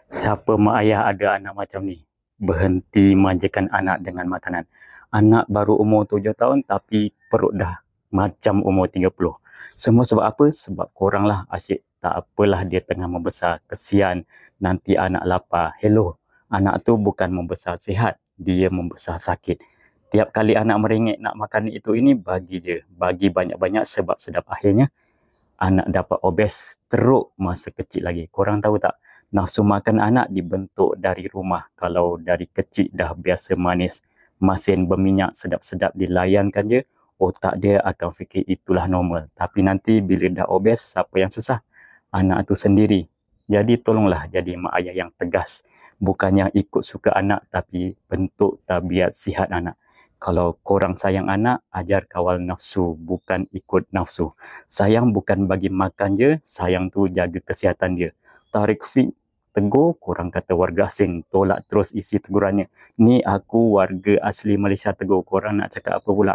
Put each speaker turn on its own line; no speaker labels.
Siapa mak ayah ada anak macam ni? Berhenti manjakan anak dengan makanan. Anak baru umur 7 tahun tapi perut dah macam umur 30. Semua sebab apa? Sebab korang lah asyik. Tak apalah dia tengah membesar. Kesian nanti anak lapar. Hello, anak tu bukan membesar sihat. Dia membesar sakit. Tiap kali anak merengek nak makan itu ini, bagi je. Bagi banyak-banyak sebab sedap. Akhirnya anak dapat obes teruk masa kecil lagi. Korang tahu tak? Nafsu makan anak dibentuk dari rumah. Kalau dari kecil dah biasa manis, masin berminyak sedap-sedap dilayankan je, otak dia akan fikir itulah normal. Tapi nanti bila dah obes, siapa yang susah? Anak tu sendiri. Jadi tolonglah jadi mak ayah yang tegas. Bukan yang ikut suka anak tapi bentuk tabiat sihat anak. Kalau korang sayang anak, ajar kawal nafsu, bukan ikut nafsu. Sayang bukan bagi makan je, sayang tu jaga kesihatan dia. Tarik fit, tegur, korang kata warga asing, tolak terus isi tegurannya. Ni aku warga asli Malaysia tegur, korang nak cakap apa pula?